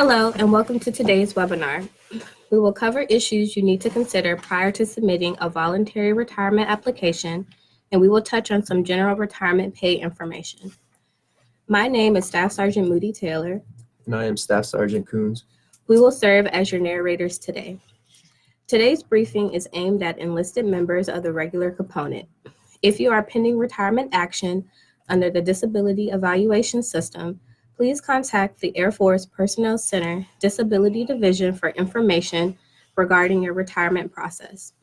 Hello, and welcome to today's webinar. We will cover issues you need to consider prior to submitting a voluntary retirement application, and we will touch on some general retirement pay information. My name is Staff Sergeant Moody Taylor. And I am Staff Sergeant Coons. We will serve as your narrators today. Today's briefing is aimed at enlisted members of the regular component. If you are pending retirement action under the Disability Evaluation System, please contact the Air Force Personnel Center Disability Division for information regarding your retirement process.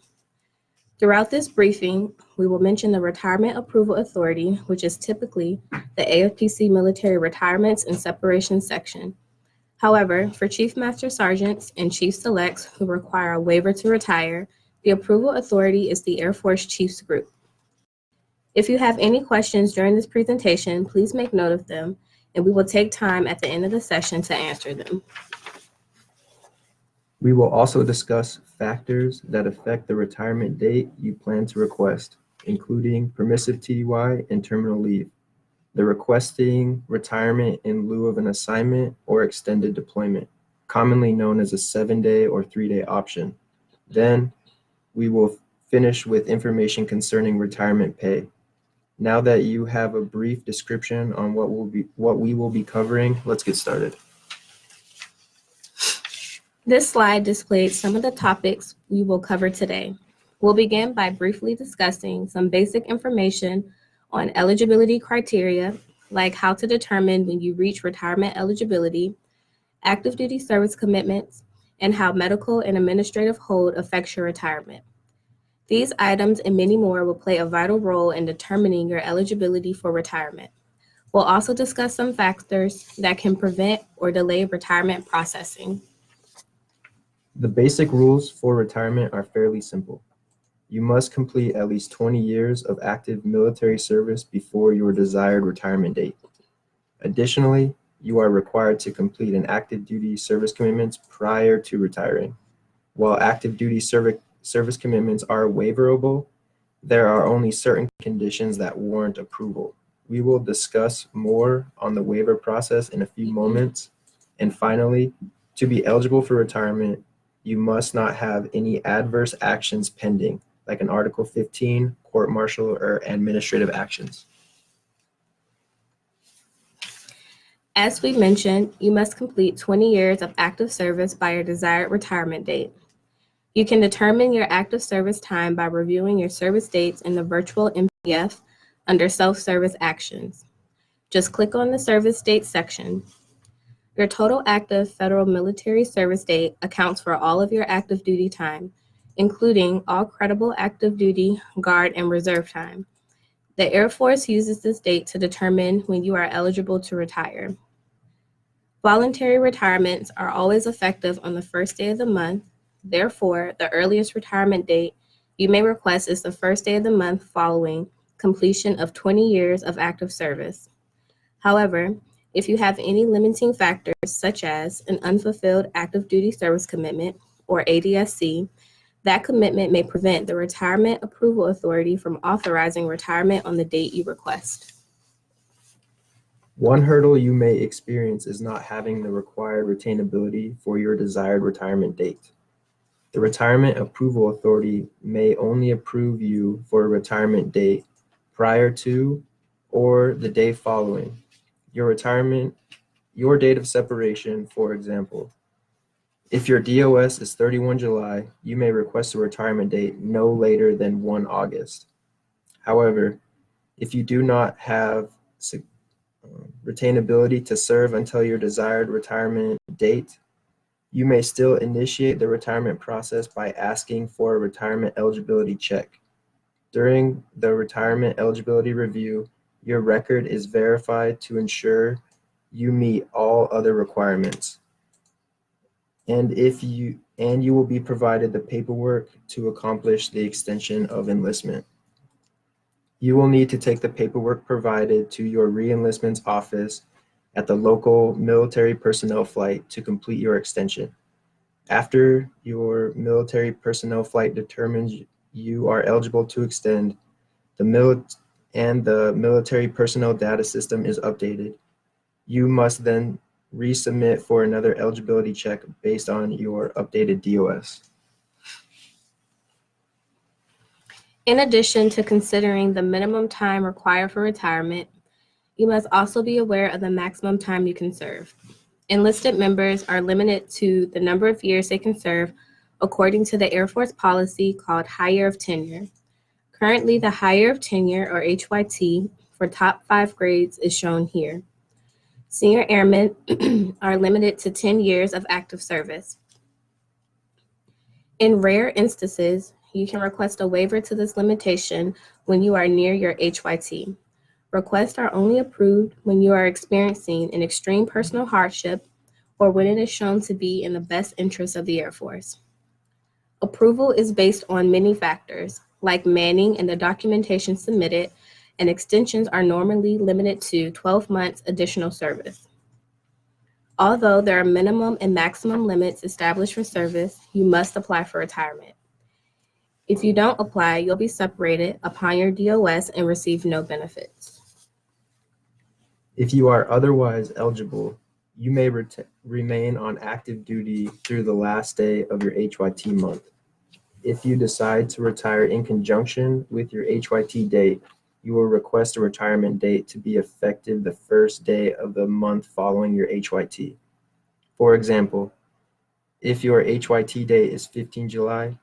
Throughout this briefing, we will mention the Retirement Approval Authority, which is typically the AFPC Military Retirements and Separations section. However, for Chief Master Sergeants and Chief Selects who require a waiver to retire, the Approval Authority is the Air Force Chiefs Group. If you have any questions during this presentation, please make note of them, and we will take time at the end of the session to answer them. We will also discuss factors that affect the retirement date you plan to request, including permissive TDY and terminal leave, the requesting retirement in lieu of an assignment or extended deployment, commonly known as a 7-day or 3-day option. Then we will finish with information concerning retirement pay. Now that you have a brief description on what we will be covering, let's get started. This slide displays some of the topics we will cover today. We'll begin by briefly discussing some basic information on eligibility criteria, like how to determine when you reach retirement eligibility, active duty service commitments, and how medical and administrative hold affects your retirement. These items and many more will play a vital role in determining your eligibility for retirement. We'll also discuss some factors that can prevent or delay retirement processing. The basic rules for retirement are fairly simple. You must complete at least 20 years of active military service before your desired retirement date. Additionally, you are required to complete an active duty service commitments prior to retiring. While active duty service commitments are waiverable, there are only certain conditions that warrant approval. We will discuss more on the waiver process in a few moments. And finally, to be eligible for retirement, you must not have any adverse actions pending, like an Article 15, court-martial, or administrative actions. As we mentioned, you must complete 20 years of active service by your desired retirement date. You can determine your active service time by reviewing your service dates in the virtual MPF under self-service actions. Just click on the service date section. Your total active federal military service date accounts for all of your active duty time, including all credible active duty, guard, and reserve time. The Air Force uses this date to determine when you are eligible to retire. Voluntary retirements are always effective on the first day of the month. Therefore, the earliest retirement date you may request is the first day of the month following completion of 20 years of active service. However, if you have any limiting factors such as an unfulfilled active duty service commitment or ADSC, that commitment may prevent the Retirement Approval Authority from authorizing retirement on the date you request. One hurdle you may experience is not having the required retainability for your desired retirement date. The Retirement Approval Authority may only approve you for a retirement date prior to or the day following your date of separation. For example, if your DOS is 31 July, you may request a retirement date no later than 1 August. However, if you do not have retainability to serve until your desired retirement date, you may still initiate the retirement process by asking for a retirement eligibility check. During the retirement eligibility review, your record is verified to ensure you meet all other requirements. And you will be provided the paperwork to accomplish the extension of enlistment. You will need to take the paperwork provided to your re-enlistment office at the local military personnel flight to complete your extension. After your military personnel flight determines you are eligible to extend, the military personnel data system is updated. You must then resubmit for another eligibility check based on your updated DOS. In addition to considering the minimum time required for retirement, you must also be aware of the maximum time you can serve. Enlisted members are limited to the number of years they can serve according to the Air Force policy called High Year of Tenure. Currently, the High Year of Tenure, or HYT, for top 5 grades is shown here. Senior airmen are limited to 10 years of active service. In rare instances, you can request a waiver to this limitation when you are near your HYT. Requests are only approved when you are experiencing an extreme personal hardship or when it is shown to be in the best interest of the Air Force. Approval is based on many factors, like manning and the documentation submitted, and extensions are normally limited to 12 months additional service. Although there are minimum and maximum limits established for service, you must apply for retirement. If you don't apply, you'll be separated upon your DOS and receive no benefits. If you are otherwise eligible, you may remain on active duty through the last day of your HYT month. If you decide to retire in conjunction with your HYT date, you will request a retirement date to be effective the first day of the month following your HYT. For example, if your HYT date is 15 July,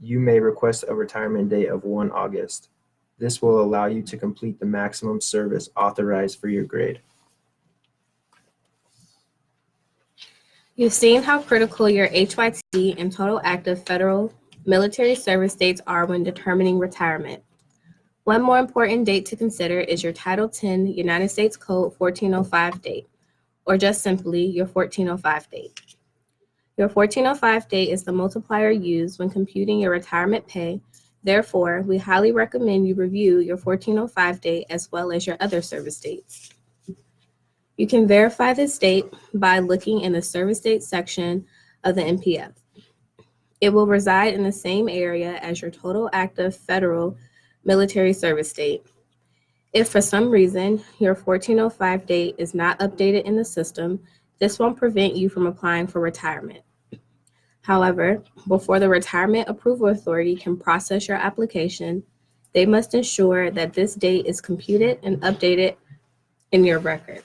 you may request a retirement date of 1 August. This will allow you to complete the maximum service authorized for your grade. You've seen how critical your HYT and total active federal military service dates are when determining retirement. One more important date to consider is your Title 10 United States Code 1405 date, or just simply your 1405 date. Your 1405 date is the multiplier used when computing your retirement pay. Therefore, we highly recommend you review your 1405 date as well as your other service dates. You can verify this date by looking in the service date section of the NPF. It will reside in the same area as your total active federal military service date. If for some reason your 1405 date is not updated in the system, this won't prevent you from applying for retirement. However, before the Retirement Approval Authority can process your application, they must ensure that this date is computed and updated in your record.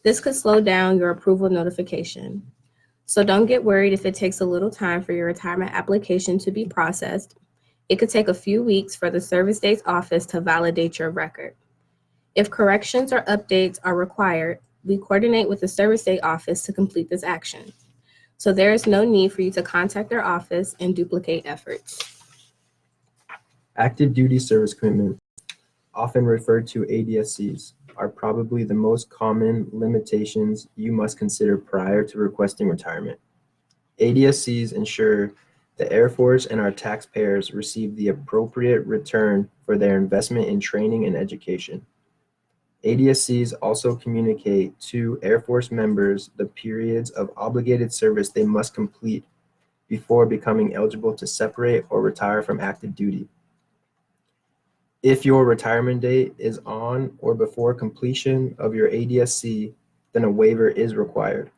This could slow down your approval notification. So don't get worried if it takes a little time for your retirement application to be processed. It could take a few weeks for the Service Dates Office to validate your record. If corrections or updates are required, we coordinate with the Service Date Office to complete this action. So there is no need for you to contact their office and duplicate efforts. Active duty service commitments, often referred to ADSCs, are probably the most common limitations you must consider prior to requesting retirement. ADSCs ensure the Air Force and our taxpayers receive the appropriate return for their investment in training and education. ADSCs also communicate to Air Force members the periods of obligated service they must complete before becoming eligible to separate or retire from active duty. If your retirement date is on or before completion of your ADSC, then a waiver is required.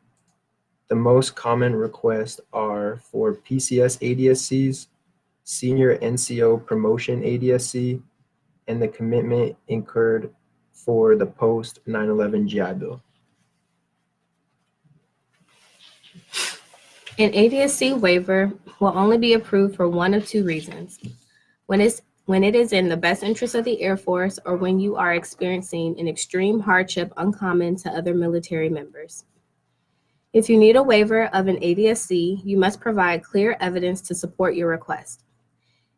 The most common requests are for PCS ADSCs, Senior NCO Promotion ADSC, and the commitment incurred for the post 9/11 GI Bill. An ADSC waiver will only be approved for one of two reasons: when it is in the best interest of the Air Force, or when you are experiencing an extreme hardship uncommon to other military members. If you need a waiver of an ADSC, you must provide clear evidence to support your request.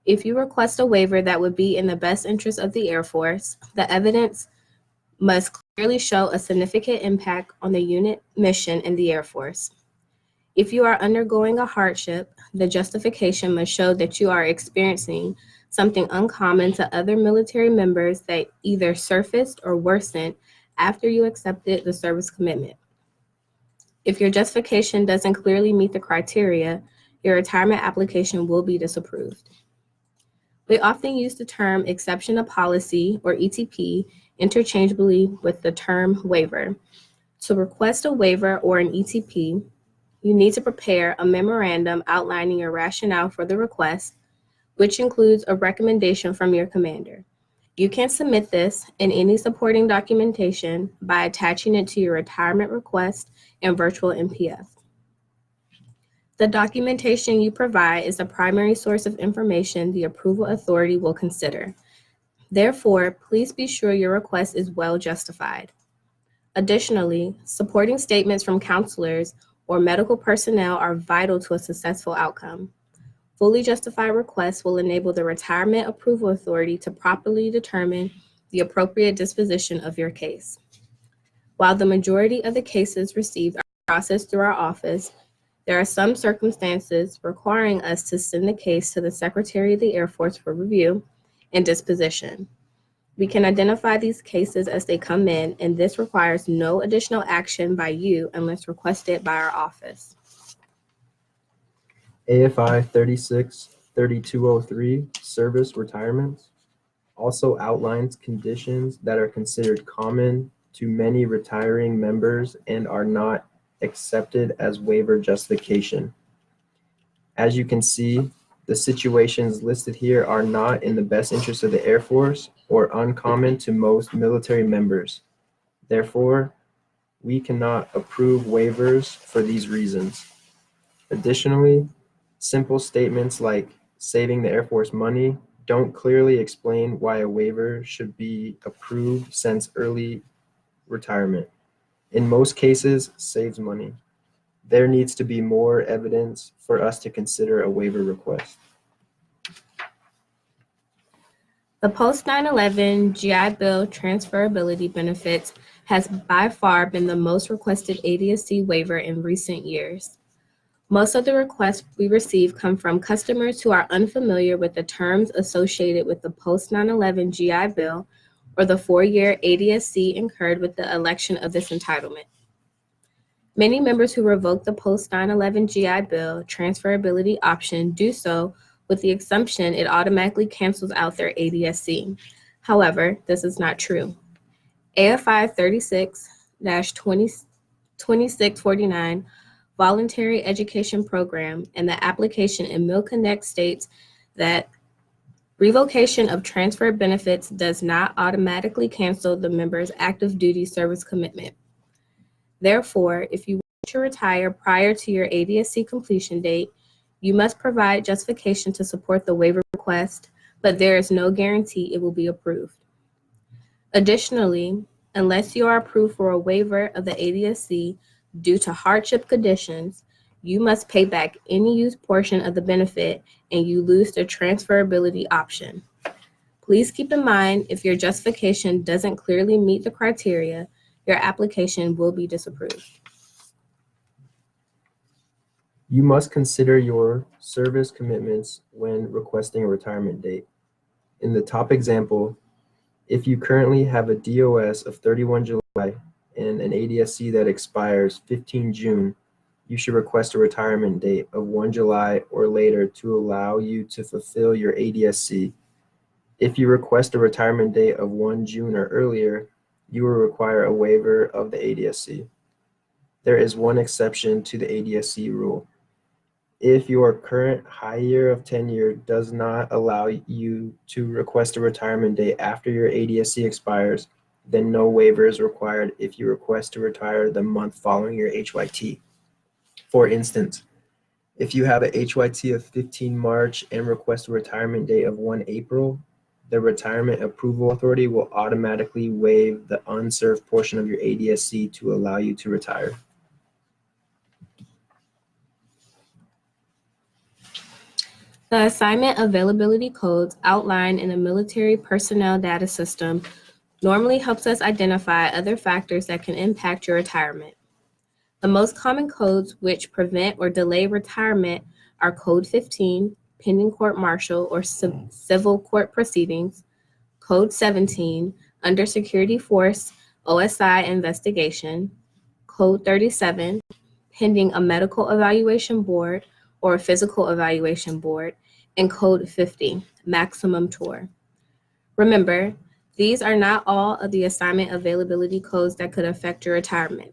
If you request a waiver that would be in the best interest of the Air Force, the evidence must clearly show a significant impact on the unit mission in the Air Force. If you are undergoing a hardship, the justification must show that you are experiencing something uncommon to other military members that either surfaced or worsened after you accepted the service commitment. If your justification doesn't clearly meet the criteria, your retirement application will be disapproved. We often use the term exception to policy, or ETP, interchangeably with the term waiver. To request a waiver or an ETP, you need to prepare a memorandum outlining your rationale for the request, which includes a recommendation from your commander. You can submit this and any supporting documentation by attaching it to your retirement request and virtual MPF. The documentation you provide is the primary source of information the approval authority will consider. Therefore, please be sure your request is well justified. Additionally, supporting statements from counselors or medical personnel are vital to a successful outcome. Fully justified requests will enable the Retirement Approval Authority to properly determine the appropriate disposition of your case. While the majority of the cases received are processed through our office, there are some circumstances requiring us to send the case to the Secretary of the Air Force for review and disposition. We can identify these cases as they come in, and this requires no additional action by you unless requested by our office. AFI 36-3203, service retirements, also outlines conditions that are considered common to many retiring members and are not accepted as waiver justification. As you can see, the situations listed here are not in the best interest of the Air Force or uncommon to most military members. Therefore, we cannot approve waivers for these reasons. Additionally, simple statements like saving the Air Force money don't clearly explain why a waiver should be approved since early retirement. In most cases, saves money. There needs to be more evidence for us to consider a waiver request. The post 9/11 GI Bill transferability benefits has by far been the most requested ADSC waiver in recent years. Most of the requests we receive come from customers who are unfamiliar with the terms associated with the post 9/11 GI Bill or the 4-year ADSC incurred with the election of this entitlement. Many members who revoke the post 9/11 GI Bill transferability option do so with the assumption it automatically cancels out their ADSC. However, this is not true. AFI 36-2649 Voluntary Education Program and the application in MilConnect states that revocation of transfer benefits does not automatically cancel the member's active duty service commitment. Therefore, if you want to retire prior to your ADSC completion date, you must provide justification to support the waiver request, but there is no guarantee it will be approved. Additionally, unless you are approved for a waiver of the ADSC due to hardship conditions, you must pay back any used portion of the benefit and you lose the transferability option. Please keep in mind if your justification doesn't clearly meet the criteria, your application will be disapproved. You must consider your service commitments when requesting a retirement date. In the top example, if you currently have a DOS of 31 July and an ADSC that expires 15 June, you should request a retirement date of 1 July or later to allow you to fulfill your ADSC. If you request a retirement date of 1 June or earlier, you will require a waiver of the ADSC. There is one exception to the ADSC rule. If your current high year of tenure does not allow you to request a retirement date after your ADSC expires, then no waiver is required if you request to retire the month following your HYT. For instance, if you have a HYT of 15 March and request a retirement date of 1 April, the Retirement Approval Authority will automatically waive the unserved portion of your ADSC to allow you to retire. The assignment availability codes outlined in the Military Personnel Data System normally helps us identify other factors that can impact your retirement. The most common codes which prevent or delay retirement are Code 15, pending court-martial or civil court proceedings, Code 17, under security force OSI investigation, Code 37, pending a medical evaluation board or a physical evaluation board, and Code 50, maximum tour. Remember, these are not all of the assignment availability codes that could affect your retirement.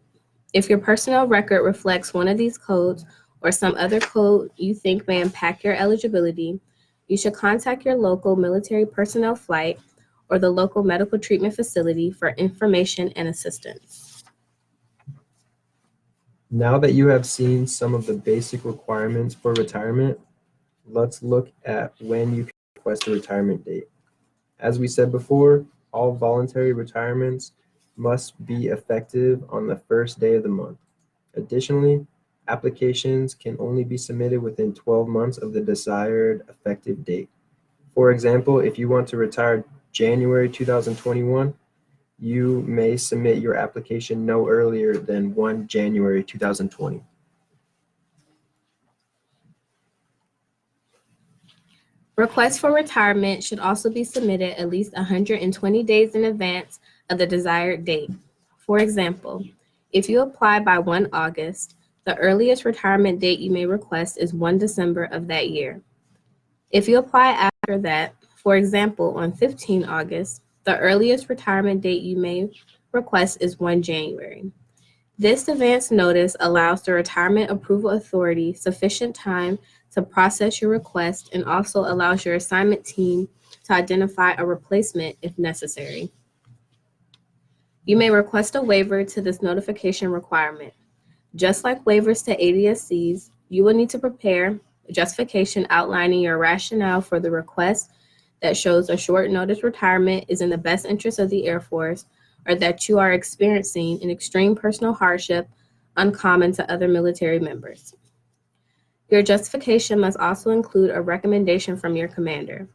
If your personnel record reflects one of these codes or some other code you think may impact your eligibility, you should contact your local military personnel flight or the local medical treatment facility for information and assistance. Now that you have seen some of the basic requirements for retirement, let's look at when you can request a retirement date. As we said before, all voluntary retirements must be effective on the first day of the month. Additionally, applications can only be submitted within 12 months of the desired effective date. For example, if you want to retire January 2021, you may submit your application no earlier than 1 January 2020. Requests for retirement should also be submitted at least 120 days in advance of the desired date. For example, if you apply by 1 August, the earliest retirement date you may request is 1 December of that year. If you apply after that, for example, on 15 August, the earliest retirement date you may request is 1 January. This advance notice allows the Retirement Approval Authority sufficient time to process your request and also allows your assignment team to identify a replacement if necessary. You may request a waiver to this notification requirement. Just like waivers to ADSCs, you will need to prepare a justification outlining your rationale for the request that shows a short notice retirement is in the best interest of the Air Force, or that you are experiencing an extreme personal hardship uncommon to other military members. Your justification must also include a recommendation from your commander.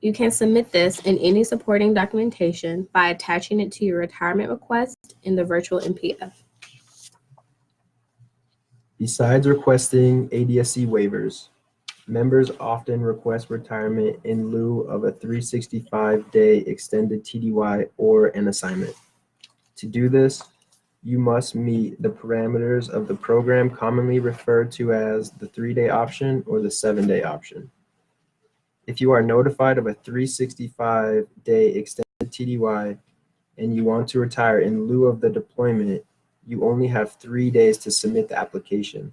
You can submit this in any supporting documentation by attaching it to your retirement request in the virtual MPF. Besides requesting ADSC waivers, members often request retirement in lieu of a 365-day extended TDY or an assignment. To do this, you must meet the parameters of the program commonly referred to as the 3-day option or the 7-day option. If you are notified of a 365-day extended TDY and you want to retire in lieu of the deployment, you only have 3 days to submit the application.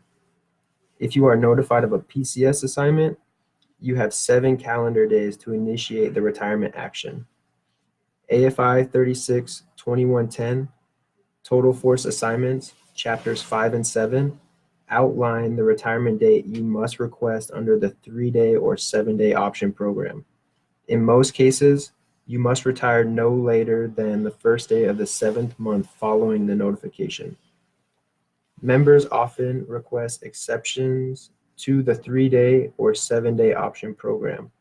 If you are notified of a PCS assignment, you have 7 calendar days to initiate the retirement action. AFI 36-2110, Total Force Assignments, Chapters 5 and 7, outline the retirement date you must request under the 3-day or 7-day option program. In most cases, you must retire no later than the first day of the 7th month following the notification. Members often request exceptions to the 3-day or 7-day option program,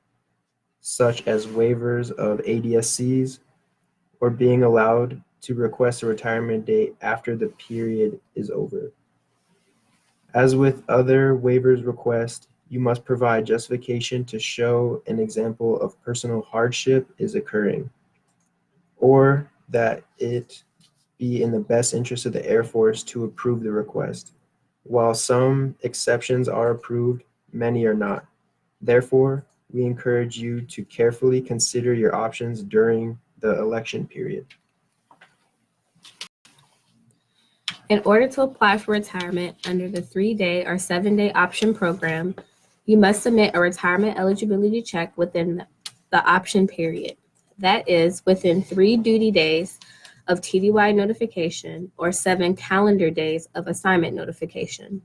such as waivers of ADSCs or being allowed to request a retirement date after the period is over. As with other waivers requests, you must provide justification to show an example of personal hardship is occurring, or that it be in the best interest of the Air Force to approve the request. While some exceptions are approved, many are not. Therefore, we encourage you to carefully consider your options during the election period. In order to apply for retirement under the 3-day or 7-day option program, you must submit a retirement eligibility check within the option period. That is, within 3 duty days of TDY notification or 7 calendar days of assignment notification.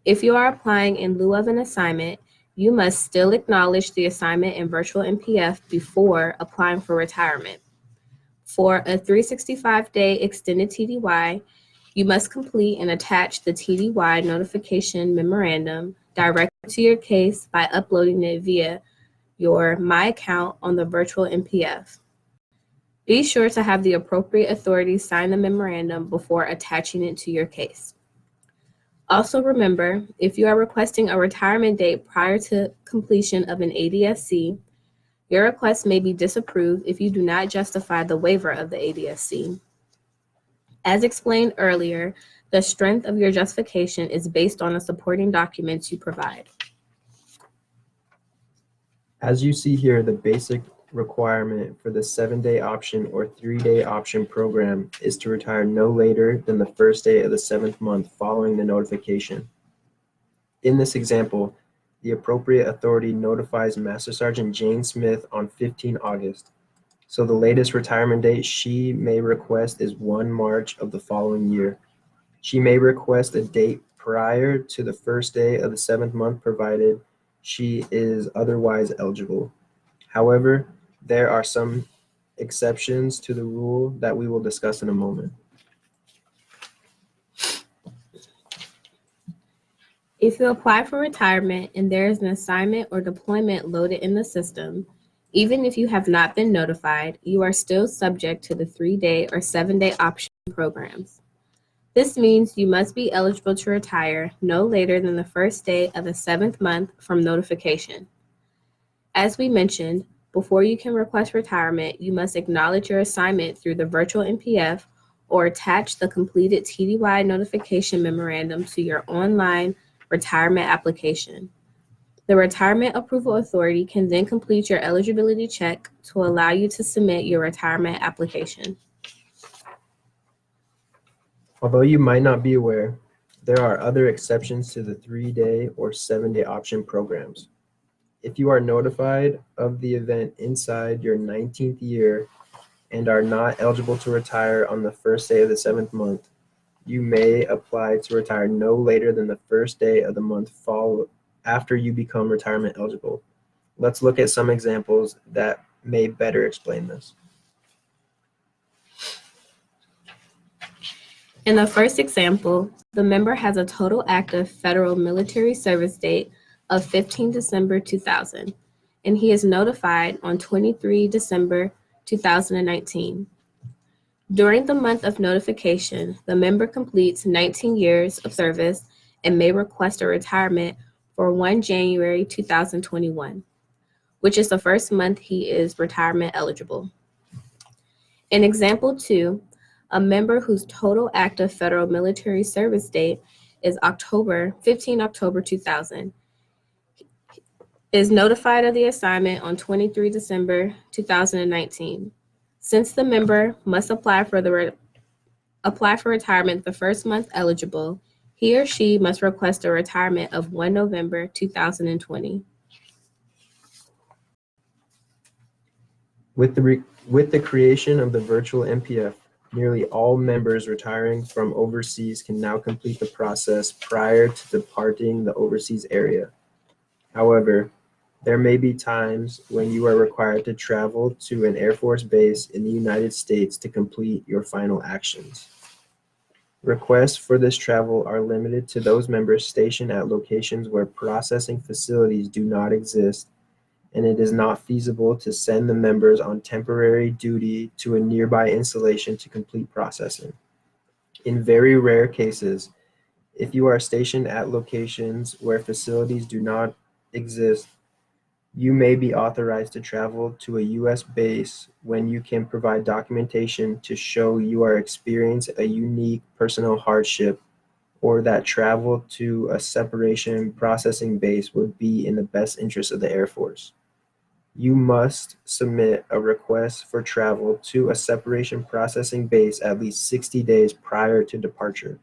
If you are applying in lieu of an assignment, you must still acknowledge the assignment in virtual MPF before applying for retirement. For a 365-day extended TDY, you must complete and attach the TDY notification memorandum directly to your case by uploading it via your My Account on the virtual MPF. Be sure to have the appropriate authorities sign the memorandum before attaching it to your case. Also remember, if you are requesting a retirement date prior to completion of an ADSC, your request may be disapproved if you do not justify the waiver of the ADSC. As explained earlier, the strength of your justification is based on the supporting documents you provide. As you see here, the basic requirement for the 7-day option or 3-day option program is to retire no later than the first day of the 7th month following the notification. In this example, the appropriate authority notifies Master Sergeant Jane Smith on 15 August. So the latest retirement date she may request is 1 March of the following year. She may request a date prior to the first day of the 7th month provided she is otherwise eligible. However, there are some exceptions to the rule that we will discuss in a moment. If you apply for retirement and there is an assignment or deployment loaded in the system, even if you have not been notified, you are still subject to the 3-day or 7-day option programs. This means you must be eligible to retire no later than the first day of the 7th month from notification. As we mentioned, before you can request retirement, you must acknowledge your assignment through the virtual NPF or attach the completed TDY notification memorandum to your online retirement application. The Retirement Approval Authority can then complete your eligibility check to allow you to submit your retirement application. Although you might not be aware, there are other exceptions to the 3-day or 7-day option programs. If you are notified of the event inside your 19th year and are not eligible to retire on the first day of the 7th month, you may apply to retire no later than the first day of the month after you become retirement eligible. Let's look at some examples that may better explain this. In the first example, the member has a total active federal military service date of 15 December 2000, and he is notified on 23 December 2019. During the month of notification, the member completes 19 years of service and may request a retirement for 1 January 2021, which is the first month he is retirement eligible. In example 2, a member whose total active federal military service date is 15 October 2000 is notified of the assignment on 23 December 2019. Since the member must apply for retirement the first month eligible, he or she must request a retirement of 1 November 2020. With the creation of the virtual NPF, nearly all members retiring from overseas can now complete the process prior to departing the overseas area. However, there may be times when you are required to travel to an Air Force base in the United States to complete your final actions. Requests for this travel are limited to those members stationed at locations where processing facilities do not exist, and it is not feasible to send the members on temporary duty to a nearby installation to complete processing. In very rare cases, if you are stationed at locations where facilities do not exist, you may be authorized to travel to a U.S. base when you can provide documentation to show you are experiencing a unique personal hardship, or that travel to a separation processing base would be in the best interest of the Air Force. You must submit a request for travel to a separation processing base at least 60 days prior to departure.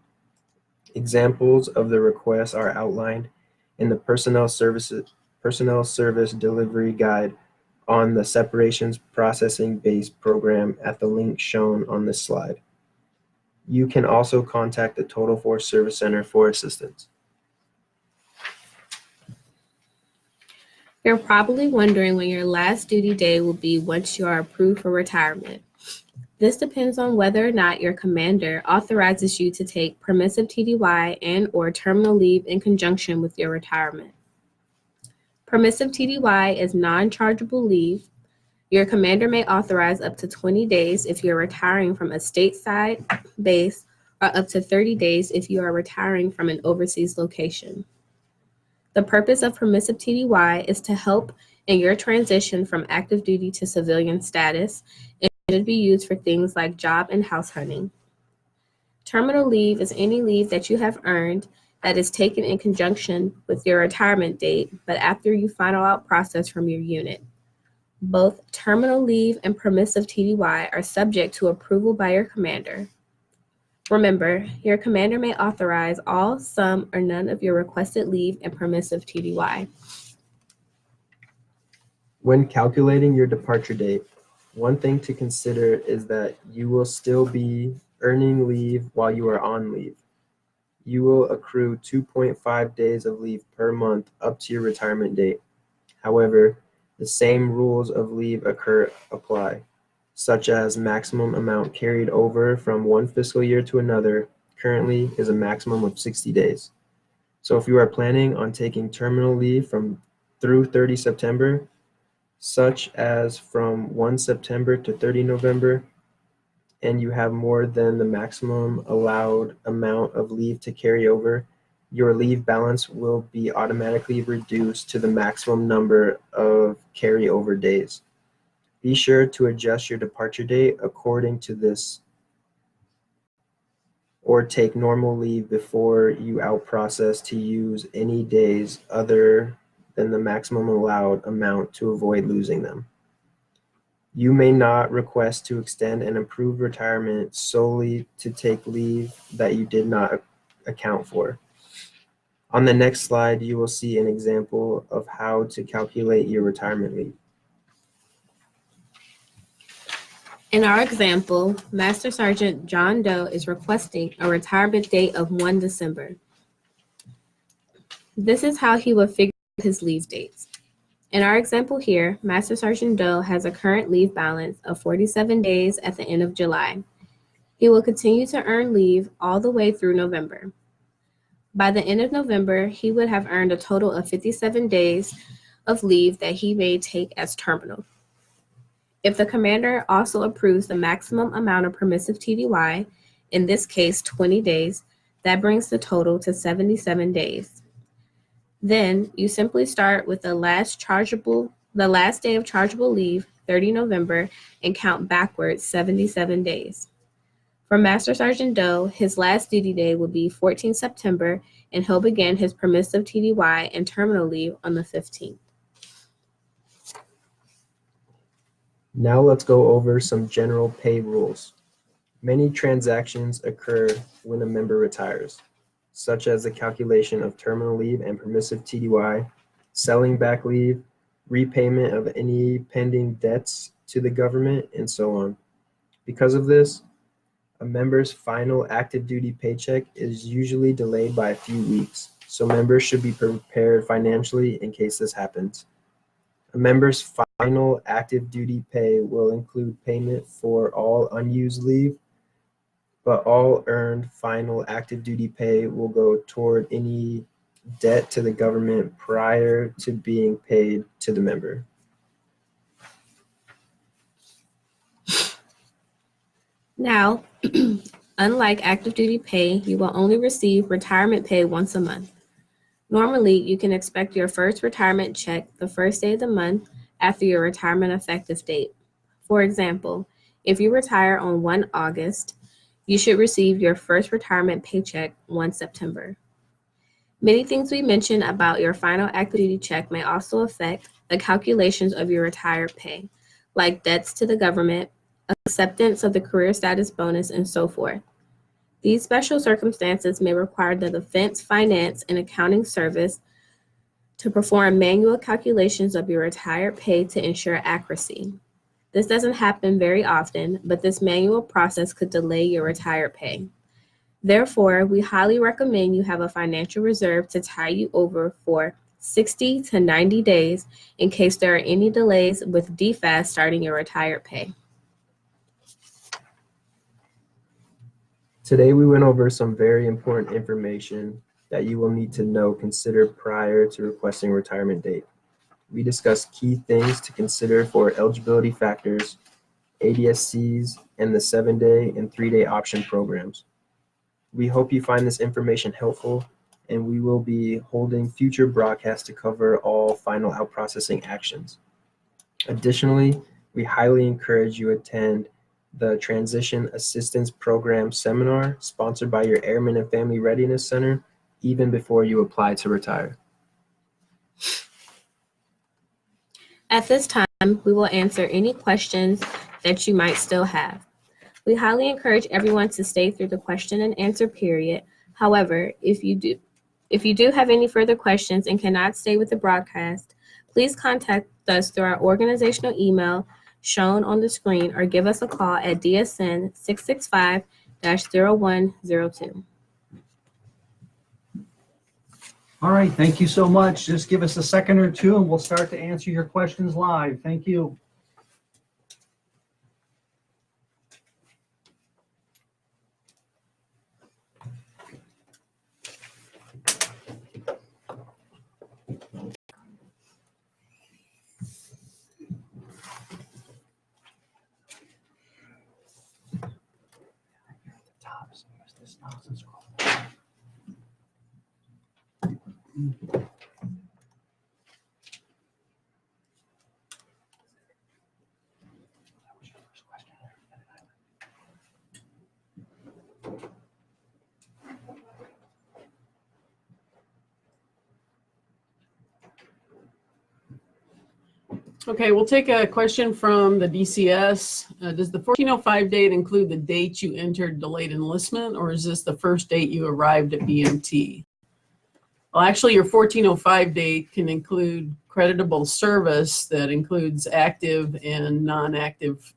Examples of the requests are outlined in the Personnel Service Delivery Guide on the Separations Processing Base program at the link shown on this slide. You can also contact the Total Force Service Center for assistance. You're probably wondering when your last duty day will be once you are approved for retirement. This depends on whether or not your commander authorizes you to take permissive TDY and/or terminal leave in conjunction with your retirement. Permissive TDY is non-chargeable leave. Your commander may authorize up to 20 days if you're retiring from a stateside base, or up to 30 days if you are retiring from an overseas location. The purpose of permissive TDY is to help in your transition from active duty to civilian status and should be used for things like job and house hunting. Terminal leave is any leave that you have earned that is taken in conjunction with your retirement date, but after you final out process from your unit. Both terminal leave and permissive TDY are subject to approval by your commander. Remember, your commander may authorize all, some, or none of your requested leave and permissive TDY. When calculating your departure date, one thing to consider is that you will still be earning leave while you are on leave. You will accrue 2.5 days of leave per month up to your retirement date. However, the same rules of leave apply, such as maximum amount carried over from one fiscal year to another currently is a maximum of 60 days. So if you are planning on taking terminal leave through 30 September, such as from 1 September to 30 November, and you have more than the maximum allowed amount of leave to carry over, your leave balance will be automatically reduced to the maximum number of carryover days. Be sure to adjust your departure date according to this, or take normal leave before you out-process to use any days other than the maximum allowed amount to avoid losing them. You may not request to extend an approved retirement solely to take leave that you did not account for. On the next slide, you will see an example of how to calculate your retirement leave. In our example, Master Sergeant John Doe is requesting a retirement date of 1 December. This is how he would figure out his leave dates. In our example here, Master Sergeant Doe has a current leave balance of 47 days at the end of July. He will continue to earn leave all the way through November. By the end of November, he would have earned a total of 57 days of leave that he may take as terminal. If the commander also approves the maximum amount of permissive TDY, in this case 20 days, that brings the total to 77 days. Then you simply start with the last day of chargeable leave, 30 November, and count backwards 77 days. For Master Sergeant Doe, his last duty day will be 14 September, and he'll begin his permissive TDY and terminal leave on the 15th. Now let's go over some general pay rules. Many transactions occur when a member retires, such as the calculation of terminal leave and permissive TDY, selling back leave, repayment of any pending debts to the government, and so on. Because of this, a member's final active duty paycheck is usually delayed by a few weeks, so members should be prepared financially in case this happens. A member's final active duty pay will include payment for all unused leave, but all earned final active duty pay will go toward any debt to the government prior to being paid to the member. Now, unlike active duty pay, you will only receive retirement pay once a month. Normally, you can expect your first retirement check the first day of the month after your retirement effective date. For example, if you retire on 1 August, you should receive your first retirement paycheck 1 September. Many things we mentioned about your final active duty check may also affect the calculations of your retired pay, like debts to the government, acceptance of the career status bonus, and so forth. These special circumstances may require the Defense Finance and Accounting Service to perform manual calculations of your retired pay to ensure accuracy. This doesn't happen very often, but this manual process could delay your retired pay. Therefore, we highly recommend you have a financial reserve to tie you over for 60 to 90 days in case there are any delays with DFAS starting your retired pay. Today we went over some very important information that you will need to consider prior to requesting a retirement date. We discussed key things to consider for eligibility factors, ADSCs, and the 7-day and 3-day option programs. We hope you find this information helpful, and we will be holding future broadcasts to cover all final out processing actions. Additionally, we highly encourage you attend the Transition Assistance Program seminar sponsored by your Airmen and Family Readiness Center, even before you apply to retire. At this time, we will answer any questions that you might still have. We highly encourage everyone to stay through the question and answer period. However, if you do have any further questions and cannot stay with the broadcast, please contact us through our organizational email shown on the screen or give us a call at DSN 665-0102. All right, thank you so much. Just give us a second or two and we'll start to answer your questions live. Thank you. Okay, we'll take a question from the DCS. Does the 1405 date include the date you entered delayed enlistment, or is this the first date you arrived at BMT? Well, actually, your 1405 date can include creditable service that includes active and non-active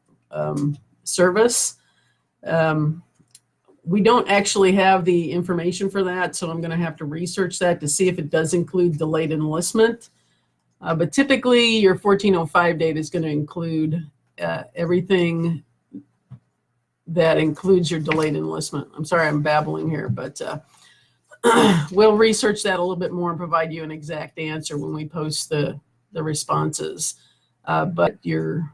service. We don't actually have the information for that, so I'm going to have to research that to see if it does include delayed enlistment. But typically, your 1405 date is going to include everything that includes your delayed enlistment. I'm sorry, I'm babbling here, but we'll research that a little bit more and provide you an exact answer when we post the responses. But your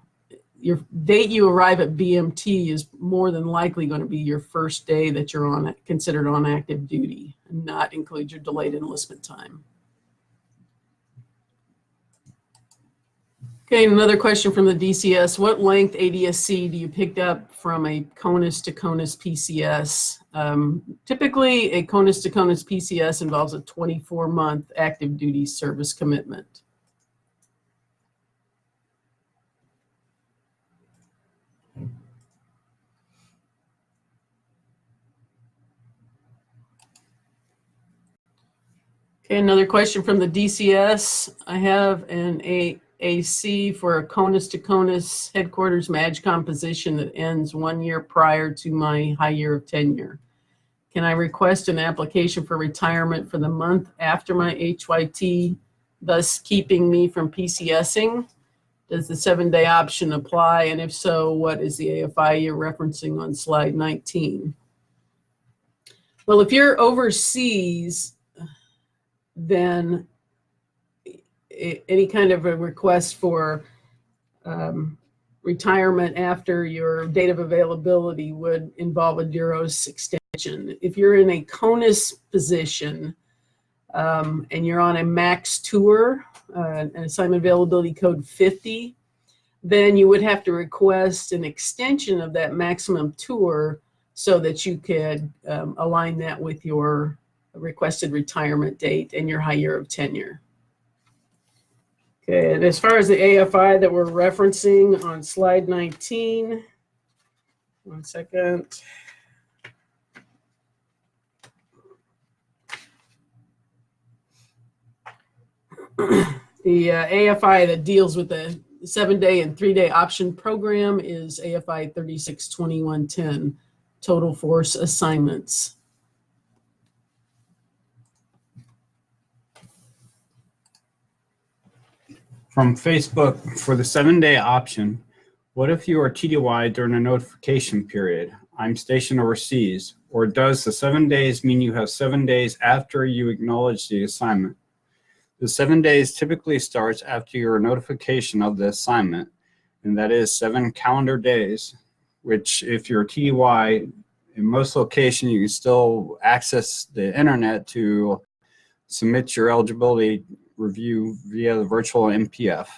date you arrive at BMT is more than likely going to be your first day that you're considered on active duty, and not include your delayed enlistment time. Okay, another question from the DCS. What length ADSC do you pick up from a CONUS to CONUS PCS? Typically, a CONUS to CONUS PCS involves a 24-month active duty service commitment. Okay, another question from the DCS. I have an AAC for a CONUS to CONUS headquarters MAGCOM position that ends 1 year prior to my high year of tenure. Can I request an application for retirement for the month after my HYT, thus keeping me from PCSing? Does the 7-day option apply? And if so, what is the AFI you're referencing on slide 19? Well, if you're overseas, then any kind of a request for retirement after your date of availability would involve a DUROS extension. If you're in a CONUS position and you're on a max tour, an assignment availability code 50, then you would have to request an extension of that maximum tour so that you could align that with your requested retirement date and your high year of tenure. Okay, and as far as the AFI that we're referencing on slide 19, one second. The AFI that deals with the 7-day and 3-day option program is AFI 362110, total force assignments. From Facebook, for the 7-day option, what if you are TDY during a notification period? I'm stationed overseas. Or does the 7 days mean you have 7 days after you acknowledge the assignment? The 7 days typically starts after your notification of the assignment, and that is 7 calendar days, which if you're TDY, in most locations, you can still access the internet to submit your eligibility review via the virtual MPF.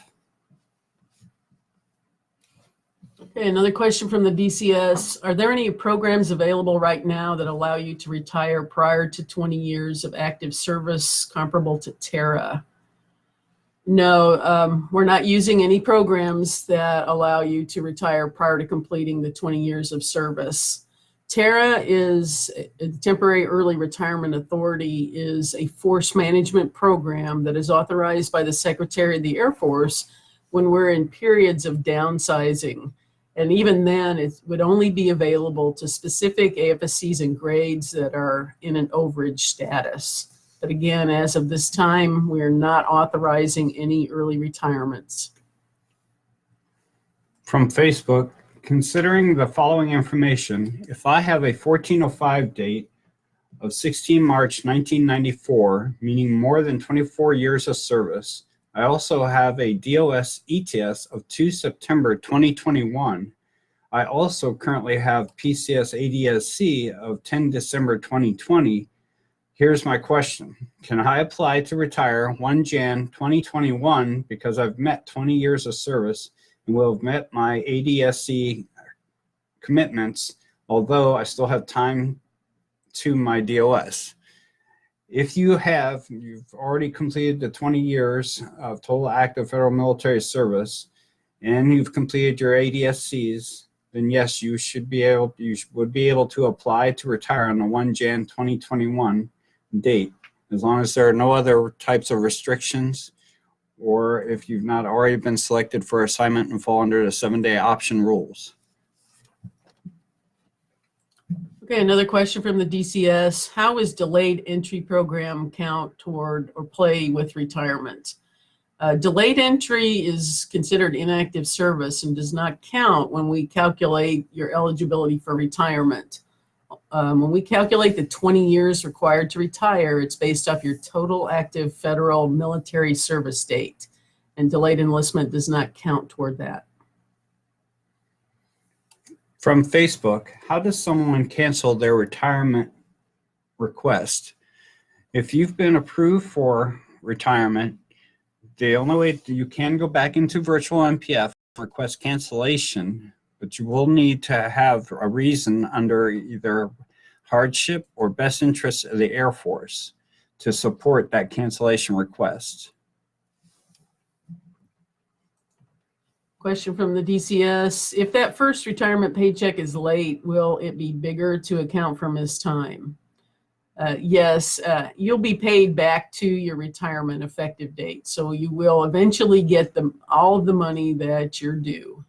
Okay, another question from the DCS. Are there any programs available right now that allow you to retire prior to 20 years of active service comparable to TERA? No, we're not using any programs that allow you to retire prior to completing the 20 years of service. TARA is a temporary early retirement authority, is a force management program that is authorized by the Secretary of the Air Force when we're in periods of downsizing. And even then, it would only be available to specific AFSCs and grades that are in an overage status. But again, as of this time, we are not authorizing any early retirements. From Facebook, considering the following information, if I have a 1405 date of 16 March 1994, meaning more than 24 years of service, I also have a DOS ETS of 2 September 2021. I also currently have PCS ADSC of 10 December 2020. Here's my question. Can I apply to retire 1 Jan 2021 because I've met 20 years of service and will have met my ADSC commitments, although I still have time to my DOS? If you've already completed the 20 years of total active federal military service and you've completed your ADSCs, then yes, you would be able to apply to retire on the 1 Jan 2021 date, as long as there are no other types of restrictions, or if you've not already been selected for assignment and fall under the 7-day option rules. Okay, another question from the DCS. How is delayed entry program count toward or play with retirement? Delayed entry is considered inactive service and does not count when we calculate your eligibility for retirement. When we calculate the 20 years required to retire, it's based off your total active federal military service date, and delayed enlistment does not count toward that. From Facebook, how does someone cancel their retirement request? If you've been approved for retirement, the only way you can go back into virtual MPF, request cancellation, but you will need to have a reason under either hardship or best interest of the Air Force to support that cancellation request. Question from the DCS. If that first retirement paycheck is late, will it be bigger to account for missed time? Yes, you'll be paid back to your retirement effective date. So you will eventually get all of the money that you're due.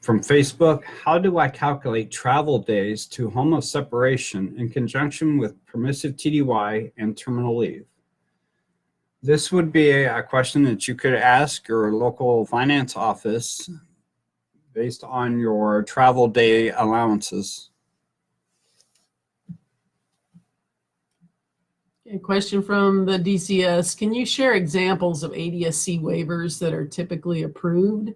From Facebook, how do I calculate travel days to home of separation in conjunction with permissive TDY and terminal leave? This would be a question that you could ask your local finance office based on your travel day allowances. A question from the DCS. Can you share examples of ADSC waivers that are typically approved?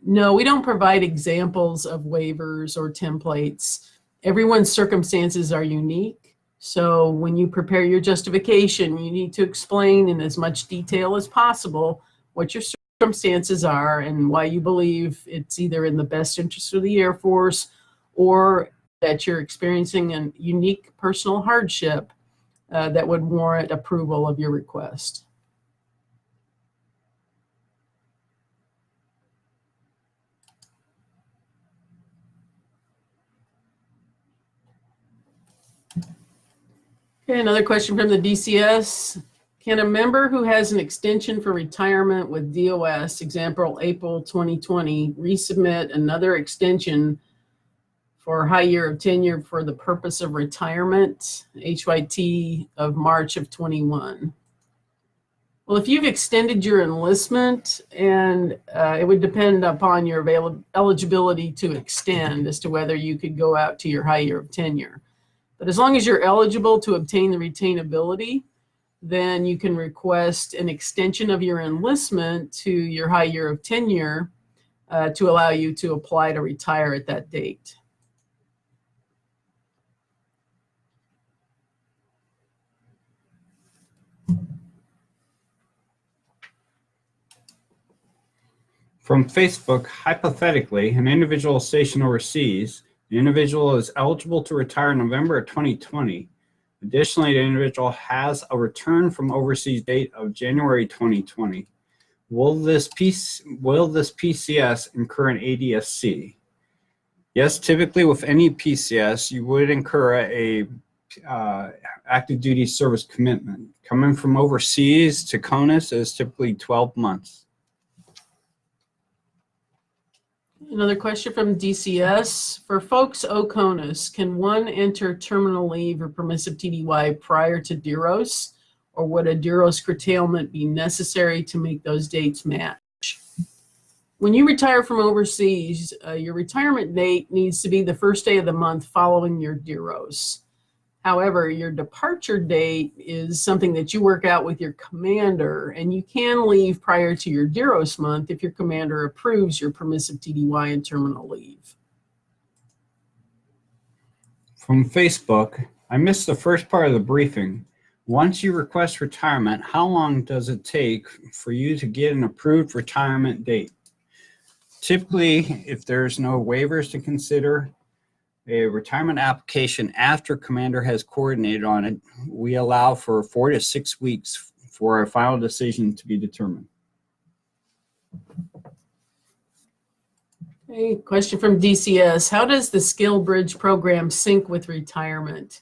No, we don't provide examples of waivers or templates. Everyone's circumstances are unique. So when you prepare your justification, you need to explain in as much detail as possible what your circumstances are and why you believe it's either in the best interest of the Air Force or that you're experiencing a unique personal hardship that would warrant approval of your request. Okay, another question from the DCS. Can a member who has an extension for retirement with DOS, example April 2020, resubmit another extension for a high year of tenure for the purpose of retirement, HYT of March of 21? Well, if you've extended your enlistment, and it would depend upon your eligibility to extend as to whether you could go out to your high year of tenure. But as long as you're eligible to obtain the retainability, then you can request an extension of your enlistment to your high year of tenure to allow you to apply to retire at that date. From Facebook, hypothetically, an individual is stationed overseas. The individual is eligible to retire in November of 2020. Additionally, the individual has a return from overseas date of January 2020. Will this PCS incur an ADSC? Yes, typically with any PCS, you would incur a active duty service commitment. Coming from overseas to CONUS is typically 12 months. Another question from DCS. For folks OCONUS, can one enter terminal leave or permissive TDY prior to DEROS, or would a DEROS curtailment be necessary to make those dates match? When you retire from overseas, your retirement date needs to be the first day of the month following your DEROS. However, your departure date is something that you work out with your commander, and you can leave prior to your DEROS month if your commander approves your permissive TDY and terminal leave. From Facebook, I missed the first part of the briefing. Once you request retirement, how long does it take for you to get an approved retirement date? Typically, if there's no waivers to consider, a retirement application after commander has coordinated on it, we allow for 4 to 6 weeks for a final decision to be determined. Okay, question from DCS. How does the Skill Bridge program sync with retirement?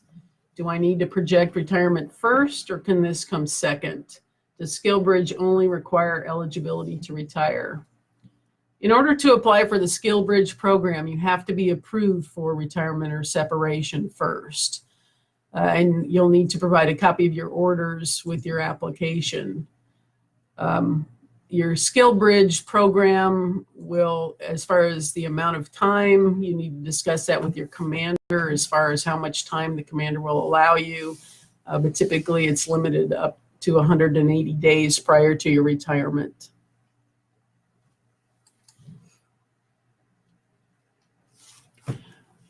Do I need to project retirement first, or can this come second? Does Skill Bridge only require eligibility to retire? In order to apply for the Skill Bridge program, you have to be approved for retirement or separation first. And you'll need to provide a copy of your orders with your application. Your Skill Bridge program will, as far as the amount of time, you need to discuss that with your commander as far as how much time the commander will allow you. But typically it's limited up to 180 days prior to your retirement.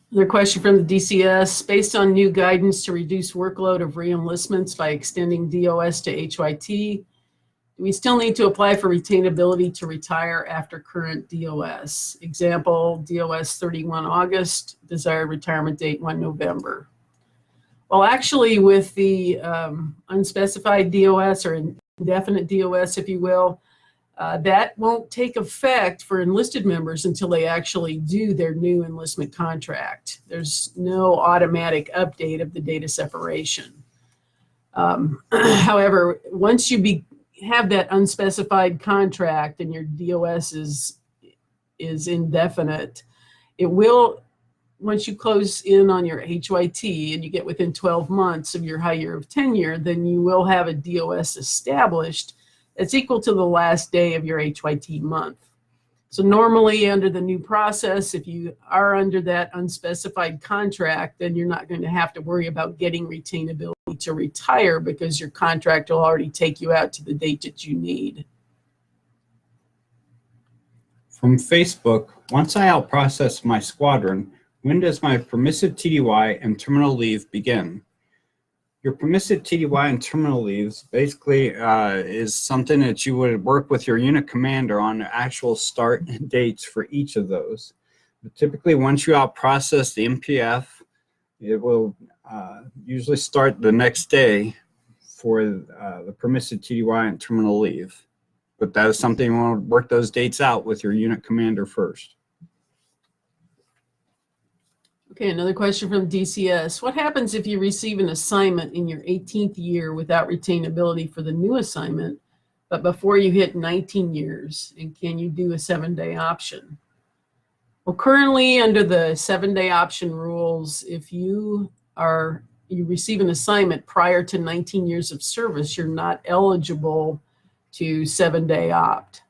Another question from the DCS. Based on new guidance to reduce workload of re-enlistments by extending DOS to HYT, do we still need to apply for retainability to retire after current DOS? Example, DOS 31 August, desired retirement date 1 November. Well, actually, with the unspecified DOS or indefinite DOS, if you will, that won't take effect for enlisted members until they actually do their new enlistment contract. There's no automatic update of the data separation. However, once you have that unspecified contract and your DOS is indefinite, it will, once you close in on your HYT and you get within 12 months of your high year of tenure, then you will have a DOS established that's equal to the last day of your HYT month. So normally under the new process, if you are under that unspecified contract, then you're not going to have to worry about getting retainability to retire because your contract will already take you out to the date that you need. From Facebook, once I outprocess my squadron, when does my permissive TDY and terminal leave begin? Your permissive TDY and terminal leaves basically is something that you would work with your unit commander on the actual start dates for each of those. But typically, once you outprocess the MPF, it will usually start the next day for the permissive TDY and terminal leave. But that is something you want to work those dates out with your unit commander first. Okay, another question from DCS. What happens if you receive an assignment in your 18th year without retainability for the new assignment, but before you hit 19 years? And can you do a 7-day option? Well, currently under the 7-day option rules, if you receive an assignment prior to 19 years of service, you're not eligible to 7-day opt.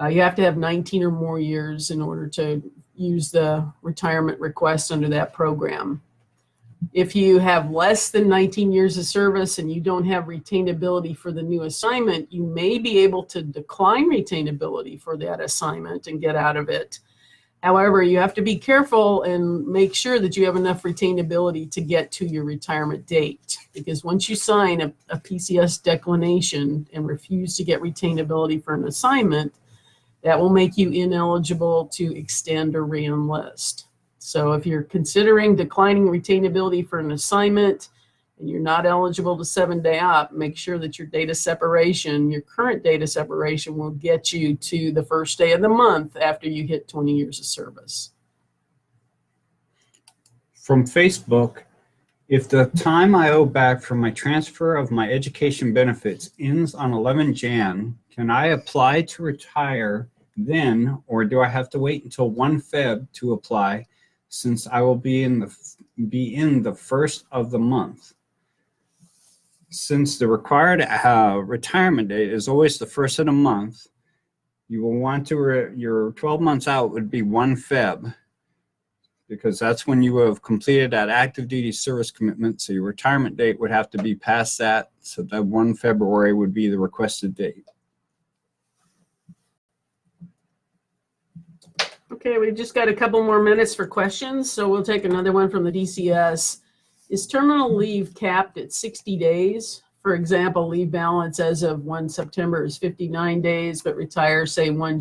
You have to have 19 or more years in order to use the retirement request under that program. If you have less than 19 years of service and you don't have retainability for the new assignment, you may be able to decline retainability for that assignment and get out of it. However, you have to be careful and make sure that you have enough retainability to get to your retirement date. Because once you sign a PCS declination and refuse to get retainability for an assignment, that will make you ineligible to extend or re-enlist. So if you're considering declining retainability for an assignment and you're not eligible to 7-day op, make sure that your data separation, your current data separation, will get you to the first day of the month after you hit 20 years of service. From Facebook, if the time I owe back from my transfer of my education benefits ends on 11 Jan, can I apply to retire then, or do I have to wait until 1 Feb to apply, since I will be in the first of the month? Since the required retirement date is always the first of the month, you will want to, your 12 months out would be 1 Feb, because that's when you have completed that active duty service commitment. So your retirement date would have to be past that. So that 1 February would be the requested date. Okay, we've just got a couple more minutes for questions, so we'll take another one from the DCS. Is terminal leave capped at 60 days? For example, leave balance as of 1 September is 59 days, but retire, say, 1